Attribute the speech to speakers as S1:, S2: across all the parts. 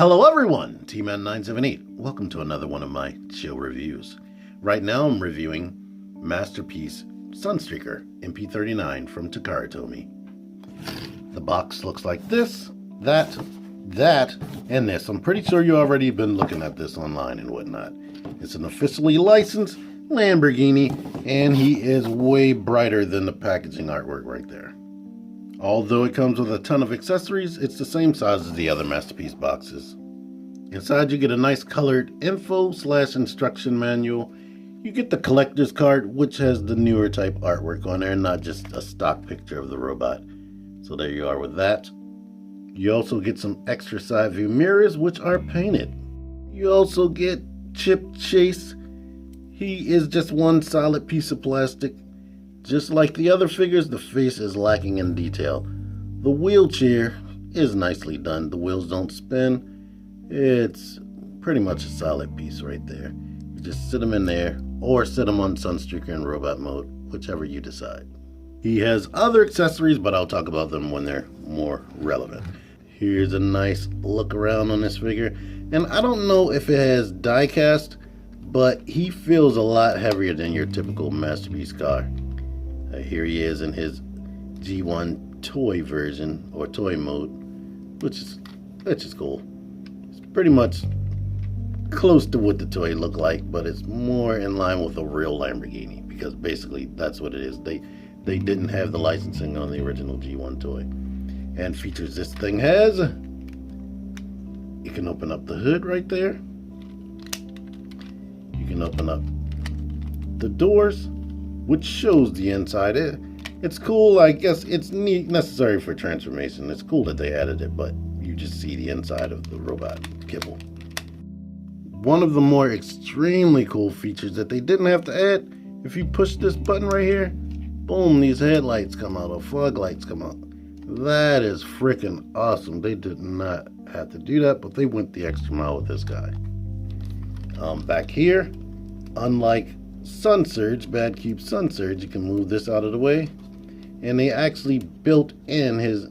S1: Hello everyone, T-Man978. Welcome to another one of my chill reviews. Right now I'm reviewing Masterpiece Sunstreaker MP-39 from Takara Tomy. The box looks like this, that, and this. I'm pretty sure you already been looking at this online and whatnot. It's an officially licensed Lamborghini, and he is way brighter than the packaging artwork right there. Although it comes with a ton of accessories, it's the same size as the other Masterpiece boxes. Inside you get a nice colored info/instruction manual. You get the collector's card, which has the newer type artwork on there, not just a stock picture of the robot. So there you are with that. You also get some extra side view mirrors, which are painted. You also get Chip Chase. He is just one solid piece of plastic. Just like the other figures, the face is lacking in detail. The wheelchair is nicely done. The wheels don't spin. It's pretty much a solid piece right there. You just sit him in there or sit him on Sunstreaker in robot mode, whichever you decide. He has other accessories, but I'll talk about them when they're more relevant. Here's a nice look around on this figure. And I don't know if it has die cast, but he feels a lot heavier than your typical Masterpiece car. Here he is in his G1 toy version, or toy mode, which is cool. It's pretty much close to what the toy looked like, but it's more in line with a real Lamborghini, because basically that's what it is. They didn't have the licensing on the original G1 toy. And features this thing has, you can open up the hood right there. You can open up the doors, which shows the inside. It's cool. I guess it's necessary for transformation. It's cool that they added it, but you just see the inside of the robot kibble. One of the more extremely cool features that they didn't have to add, if you push this button right here, boom, these headlights come out, or fog lights come out. That is freaking awesome. They did not have to do that, but they went the extra mile with this guy. Back here, unlike Sun Surge, Bad Cube Sun Surge, you can move this out of the way. And they actually built in his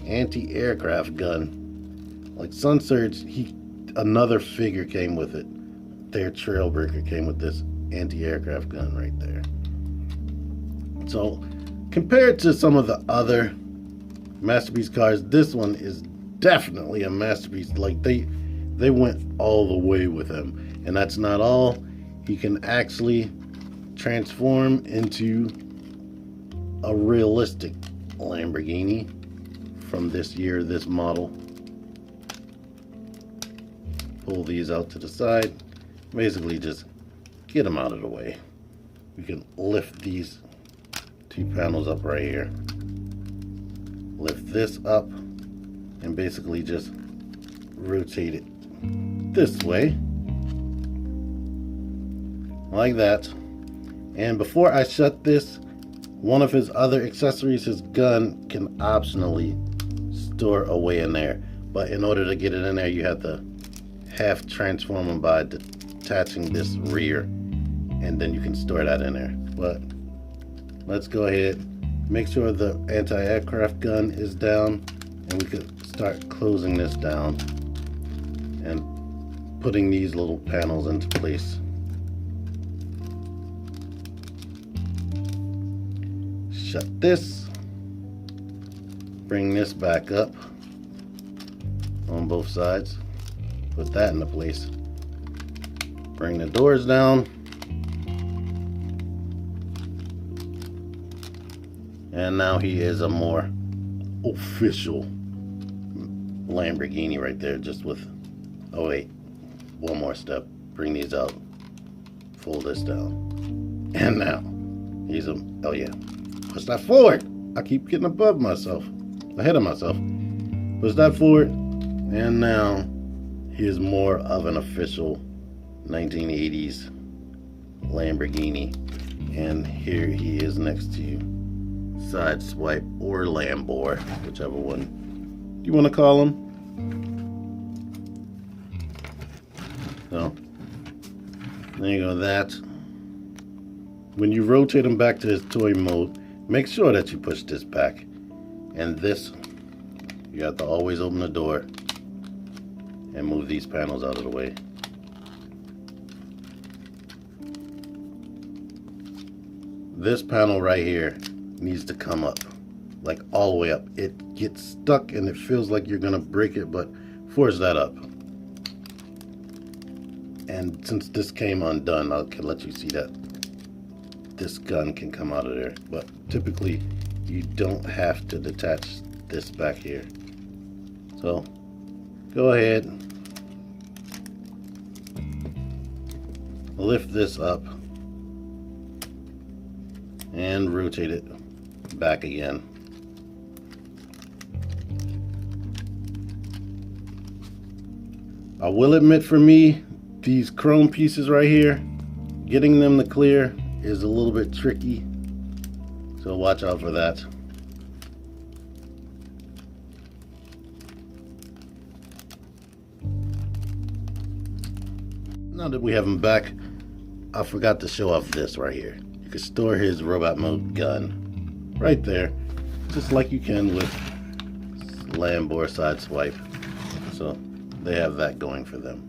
S1: anti-aircraft gun. Like Sun Surge, another figure came with it. Their Trailbreaker came with this anti-aircraft gun right there. So, compared to some of the other Masterpiece cars, this one is definitely a masterpiece. Like they went all the way with him. And that's not all. He can actually transform into a realistic Lamborghini from this year, this model. Pull these out to the side. Basically just get them out of the way. We can lift these two panels up right here. Lift this up and basically just rotate it this way. Like that. And before I shut this, one of his other accessories, his gun, can optionally store away in there. But in order to get it in there, you have to half transform him by detaching this rear, and then you can store that in there. But let's go ahead, make sure the anti-aircraft gun is down, and we could start closing this down and putting these little panels into place. Shut this, bring this back up on both sides, put that into place, bring the doors down, and now he is a more official Lamborghini right there, just with, oh wait, one more step, bring these out, fold this down, and now he's a, oh yeah, push that forward. I keep getting above myself, ahead of myself. Push that forward, and now he is more of an official 1980s Lamborghini. And here he is next to you. Sideswipe or Lambor, whichever one you want to call him. So, there you go, that. When you rotate him back to his toy mode, make sure that you push this back. And this, you have to always open the door and move these panels out of the way. This panel right here needs to come up, like all the way up. It gets stuck and it feels like you're gonna break it, but force that up. And since this came undone, I can let you see that this gun can come out of there. But typically, you don't have to detach this back here. So, go ahead, lift this up, and rotate it back again. I will admit, for me, these chrome pieces right here, getting them to clear is a little bit tricky, so watch out for that. Now that we have him back, I forgot to show off this right here. You can store his robot mode gun right there, just like you can with slam bore side swipe. So they have that going for them.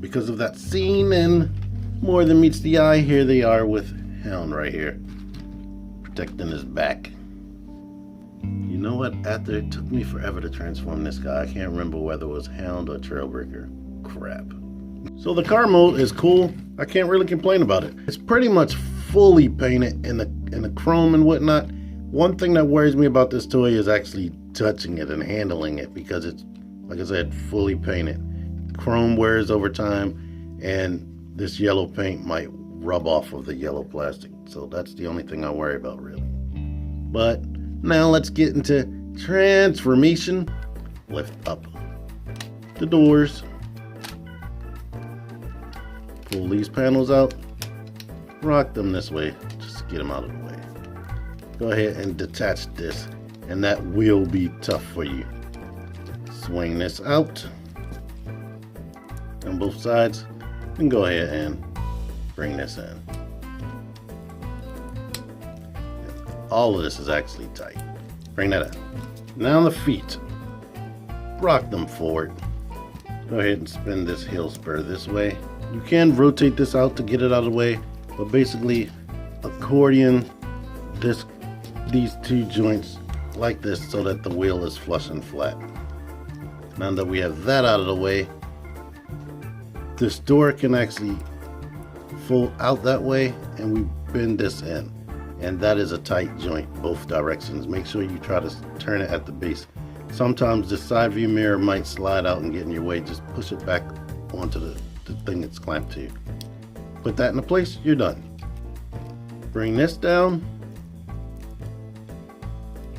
S1: Because of that scene and more than meets the eye, here they are with Hound right here, protecting his back. You know what? After it took me forever to transform this guy, I can't remember whether it was Hound or Trailbreaker. Crap. So the car mode is cool. I can't really complain about it. It's pretty much fully painted in the chrome and whatnot. One thing that worries me about this toy is actually touching it and handling it, because it's, like I said, fully painted. Chrome wears over time, and this yellow paint might rub off of the yellow plastic. So that's the only thing I worry about, really. But now let's get into transformation. Lift up the doors. Pull these panels out. Rock them this way, just to get them out of the way. Go ahead and detach this, and that will be tough for you. Swing this out on both sides, and go ahead and bring this in. All of this is actually tight. Bring that out. Now the feet. Rock them forward. Go ahead and spin this heel spur this way. You can rotate this out to get it out of the way, but basically accordion these two joints like this so that the wheel is flush and flat. Now that we have that out of the way, this door can actually fold out that way, and we bend this in, and that is a tight joint both directions. Make sure you try to turn it at the base. Sometimes the side view mirror might slide out and get in your way. Just push it back onto the thing it's clamped to. Put that into place, you're done. Bring this down,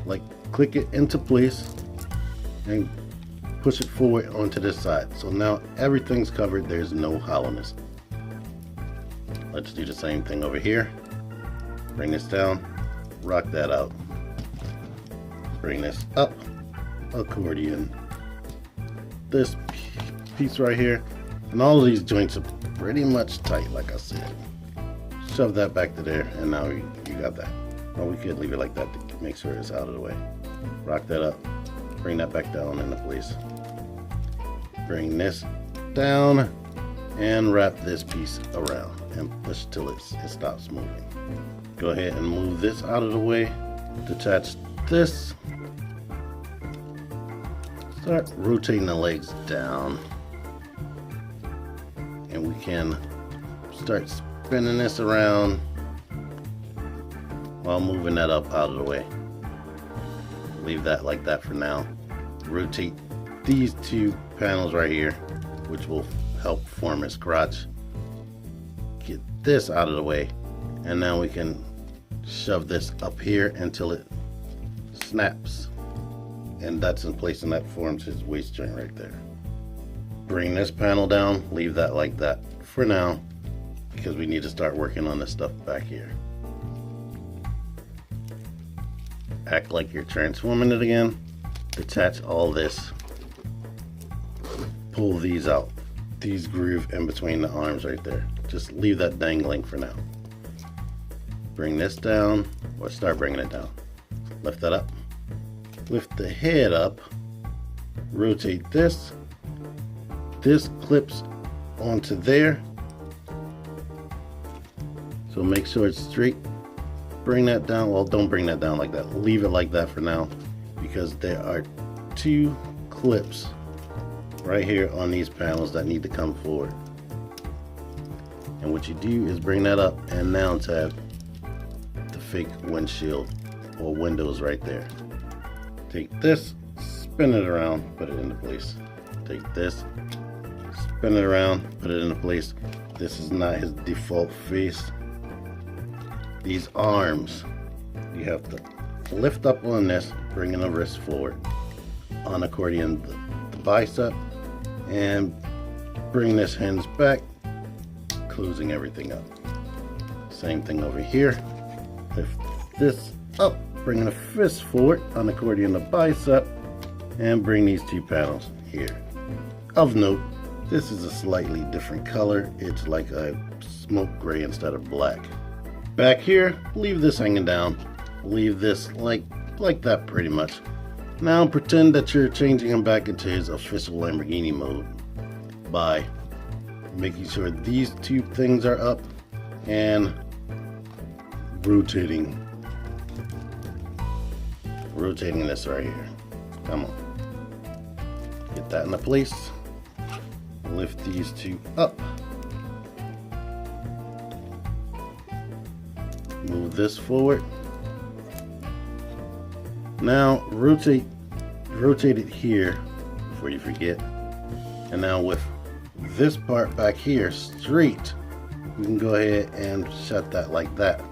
S1: like click it into place, and push it forward onto this side. So now everything's covered, there's no hollowness. Let's do the same thing over here. Bring this down, rock that out. Bring this up, accordion this piece right here. And all of these joints are pretty much tight, like I said. Shove that back to there, and now you got that. Or we could leave it like that to make sure it's out of the way. Rock that up, bring that back down into place. Bring this down, and wrap this piece around, and push till it stops moving. Go ahead and move this out of the way. Detach this. Start rotating the legs down. And we can start spinning this around while moving that up out of the way. Leave that like that for now. Rotate these two panels right here, which will help form his crotch. Get this out of the way, and now we can shove this up here until it snaps, and that's in place, and that forms his waist joint right there. Bring this panel down, leave that like that for now, because we need to start working on this stuff back here. Act like you're transforming it again. Detach all this. Pull these out. These groove in between the arms right there. Just leave that dangling for now. Bring this down, or start bringing it down. Lift that up. Lift the head up. Rotate this. this clips onto there. So make sure it's straight. Bring that down. Well, don't bring that down like that. Leave it like that for now, because there are two clips right here on these panels that need to come forward. And what you do is bring that up and now tab the fake windshield or windows right there. Take this, spin it around, put it into place. Take this, spin it around, put it into place. This is not his default face. These arms, you have to lift up on this, bringing the wrist forward. On accordion, the bicep, and bring this hinge back, closing everything up. Same thing over here. Lift this up, bring the fist forward, on accordion the bicep, and bring these two panels here. Of note, this is a slightly different color. It's like a smoke gray instead of black. Back here, leave this hanging down. Leave this like that pretty much. Now pretend that you're changing him back into his official Lamborghini mode by making sure these two things are up and rotating this right here. Come on. Get that into place. Lift these two up. Move this forward. Now rotate it here before you forget. And now with this part back here straight, we can go ahead and shut that like that.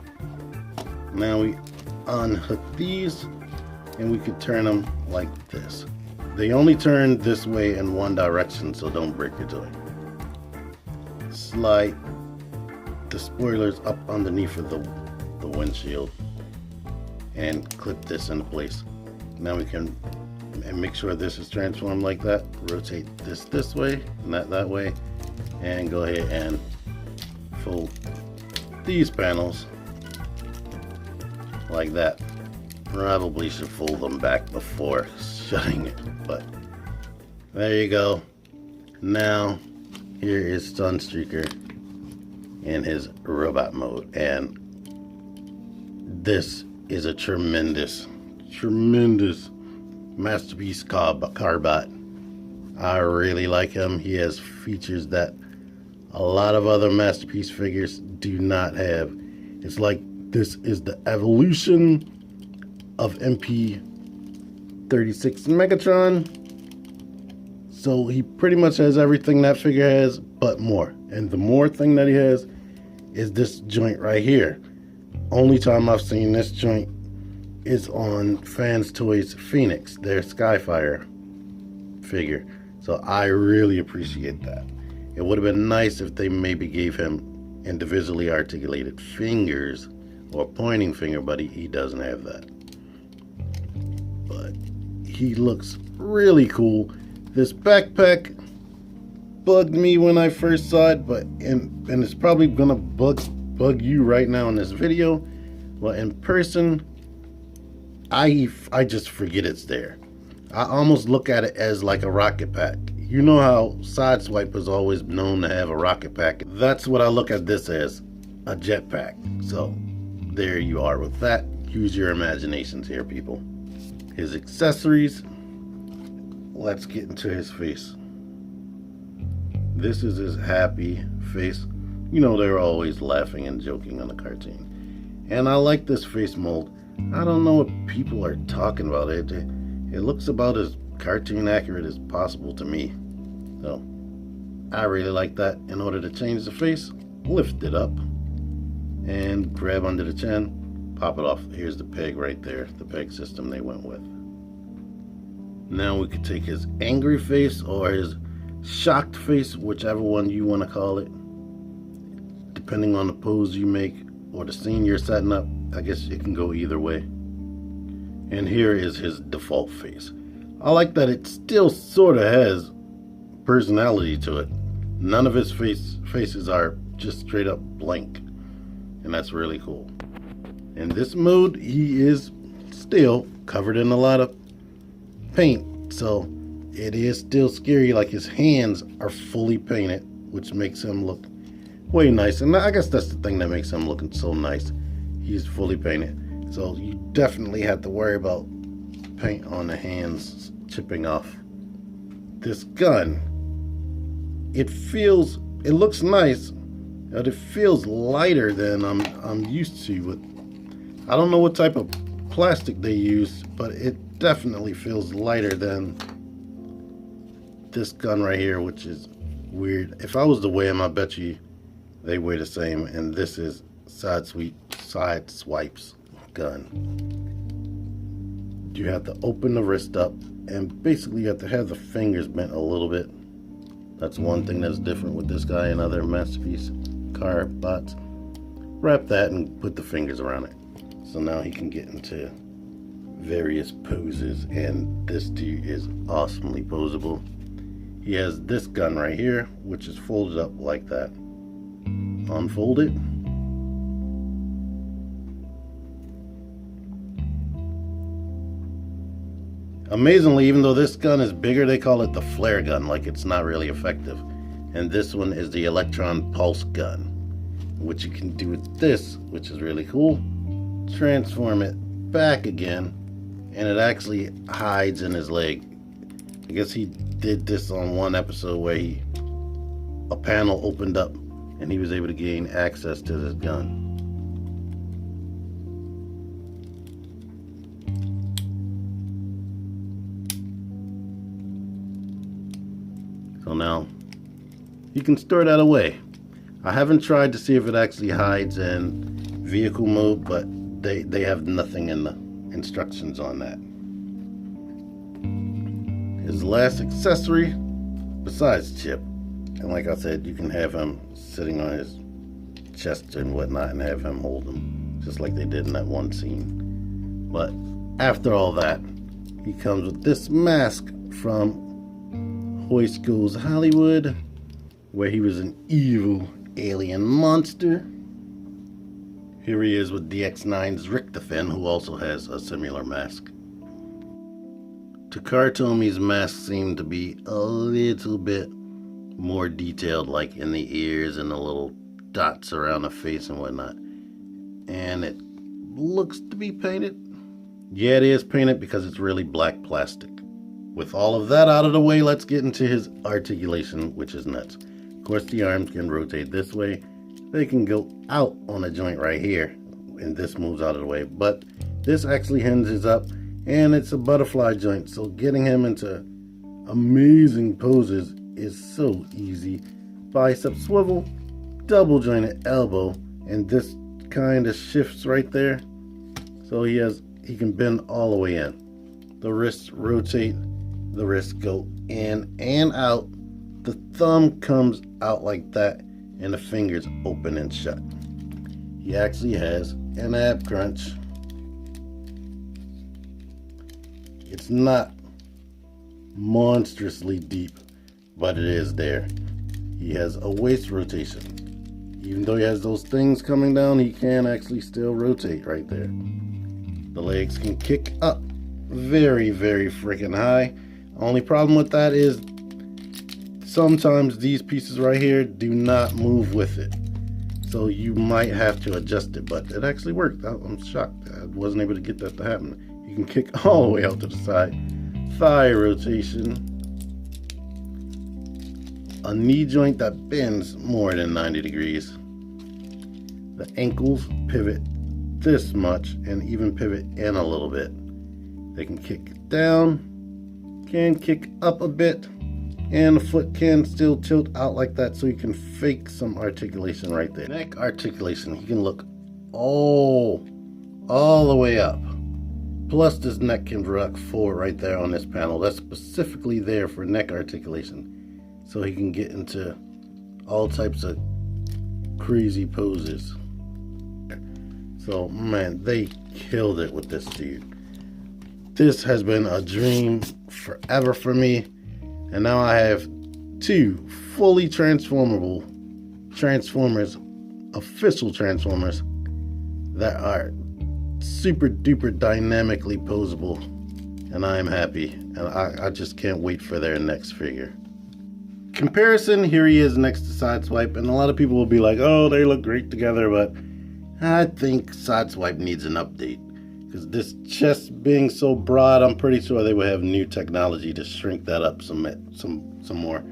S1: Now we unhook these and we could turn them like this. They only turn this way in one direction, so don't break your toy. Slide the spoilers up underneath of the windshield and clip this into place. Now we can make sure this is transformed like that. Rotate this way, not that way, and go ahead and fold these panels like that. Probably should fold them back before shutting it, but there you go. Now here is Sunstreaker in his robot mode, and this is a tremendous Masterpiece Autobot. I really like him. He has features that a lot of other Masterpiece figures do not have. It's like this is the evolution of MP-39 Megatron. So he pretty much has everything that figure has, but more. And the more thing that he has is this joint right here. Only time I've seen this joint is on Fans Toys Phoenix, their Skyfire figure. So I really appreciate that. It would have been nice if they maybe gave him individually articulated fingers or pointing finger, but he doesn't have that. But he looks really cool. This backpack bugged me when I first saw it, but and it's probably gonna bug you right now in this video. Well, in person, I just forget it's there. I almost look at it as like a rocket pack. You know how Sideswipe is always known to have a rocket pack? That's what I look at this as, a jetpack. So there you are with that. Use your imaginations here, people. His accessories. Let's get into his face. This is his happy face. You know, they're always laughing and joking on the cartoon. And I like this face mold. I don't know what people are talking about. It looks about as cartoon accurate as possible to me. So I really like that. In order to change the face, lift it up and grab under the chin, pop it off. Here's the peg right there, the peg system they went with. Now we could take his angry face or his shocked face, whichever one you want to call it, depending on the pose you make or the scene you're setting up. I guess it can go either way. And here is his default face. I like that it still sort of has personality to it. None of his faces are just straight up blank, and that's really cool. In this mode, he is still covered in a lot of paint, so it is still scary. Like, his hands are fully painted, which makes him look way nice. And I guess that's the thing that makes him looking so nice. He's fully painted. So you definitely have to worry about paint on the hands chipping off. This gun, it looks nice, but it feels lighter than I'm used to. I don't know what type of plastic they use, but it definitely feels lighter than this gun right here, which is weird. If I was to weigh them, I bet you they weigh the same. And this is Sideswipe's gun. You have to open the wrist up, and basically you have to have the fingers bent a little bit. That's one thing that's different with this guy and other Masterpiece car bots. Wrap that and put the fingers around it. So now he can get into various poses, and this dude is awesomely posable. He has this gun right here, which is folded up like that. Unfold it. Amazingly, even though this gun is bigger, they call it the flare gun, like it's not really effective. And this one is the Electron Pulse Gun, which you can do with this, which is really cool. Transform it back again, and it actually hides in his leg. I guess he did this on one episode where a panel opened up and he was able to gain access to this gun. So now you can store that away. I haven't tried to see if it actually hides in vehicle mode, but they have nothing in the instructions on that. His last accessory, besides Chip, and like I said, you can have him sitting on his chest and whatnot and have him hold him, just like they did in that one scene. But after all that, he comes with this mask from Hoist Goes Hollywood, where he was an evil alien monster. Here he is with DX9's Richtofen, who also has a similar mask. Takara Tomi's mask seemed to be a little bit more detailed, like in the ears and the little dots around the face and whatnot. And it looks to be painted. Yeah, it is painted because it's really black plastic. With all of that out of the way, let's get into his articulation, which is nuts. Of course, the arms can rotate this way. They can go out on a joint right here, and this moves out of the way. But this actually hinges up, and it's a butterfly joint, so getting him into amazing poses is so easy. Bicep swivel, double jointed elbow, and this kind of shifts right there, so he can bend all the way in. The wrists rotate, the wrists go in and out, the thumb comes out like that, and the fingers open and shut. He actually has an ab crunch. It's not monstrously deep, but it is there. He has a waist rotation. Even though he has those things coming down, he can actually still rotate right there. The legs can kick up very, very freaking high. Only problem with that is sometimes these pieces right here do not move with it. So you might have to adjust it, but it actually worked. I'm shocked. I wasn't able to get that to happen. You can kick all the way out to the side. Thigh rotation. A knee joint that bends more than 90 degrees. The ankles pivot this much and even pivot in a little bit. They can kick down, can kick up a bit, and the foot can still tilt out like that, so you can fake some articulation right there. Neck articulation, he can look all the way up. Plus this neck can rock forward right there on this panel. That's specifically there for neck articulation, so he can get into all types of crazy poses. So man, they killed it with this dude. This has been a dream forever for me, and now I have two fully transformable Transformers, official Transformers, that are super duper dynamically posable and I am happy. And I just can't wait for their next figure. Comparison, here he is next to Sideswipe, and a lot of people will be like, oh, they look great together, but I think Sideswipe needs an update. Because this chest being so broad, I'm pretty sure they will have new technology to shrink that up some more.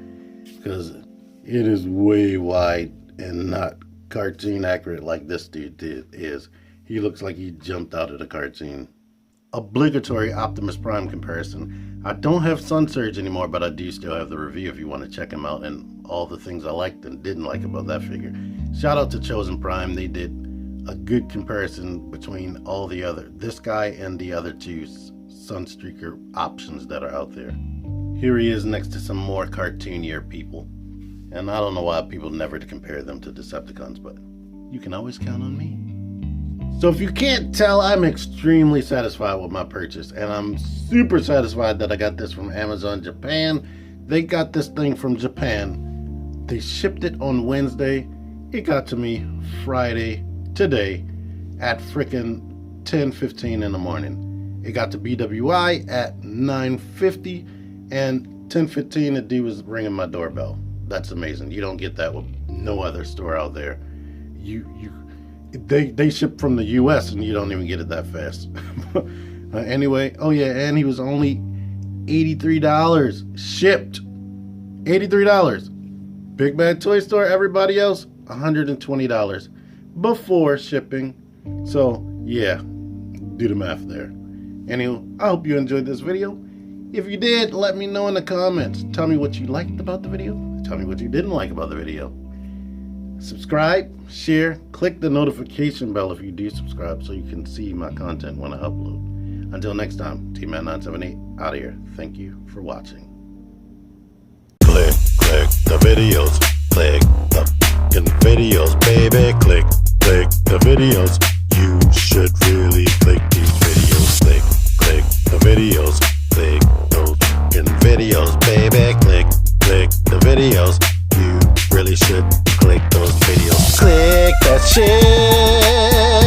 S1: Because it is way wide and not cartoon accurate like this dude is. He looks like he jumped out of the cartoon. Obligatory Optimus Prime comparison. I don't have Sun Surge anymore, but I do still have the review if you want to check him out and all the things I liked and didn't like about that figure. Shout out to Chosen Prime. They did a good comparison between all the other, this guy and the other two Sunstreaker options that are out there. Here he is next to some more cartoonier people. And I don't know why people never compare them to Decepticons, but you can always count on me. So if you can't tell, I'm extremely satisfied with my purchase, and I'm super satisfied that I got this from Amazon Japan. They got this thing from Japan. They shipped it on Wednesday. It got to me Friday, today, at frickin' 10:15 in the morning. It got to BWI at 9:50, and 10:15 the dude was ringing my doorbell. That's amazing. You don't get that with no other store out there. They ship from the US and you don't even get it that fast. Anyway, oh yeah, and he was only $83 shipped. $83. Big Bad Toy Store, everybody else, $120 before shipping. So yeah, do the math there. Anyway, I hope you enjoyed this video. If you did, let me know in the comments. Tell me what you liked about the video. Tell me what you didn't like about the video. Subscribe, share, click the notification bell if you do subscribe so you can see my content when I upload. Until next time, T-Man978 out of here. Thank you for watching.
S2: Click the videos. Click the fucking videos, baby. Click the videos. You should really click these videos. Click the videos. Click those fucking videos, baby. Click the videos.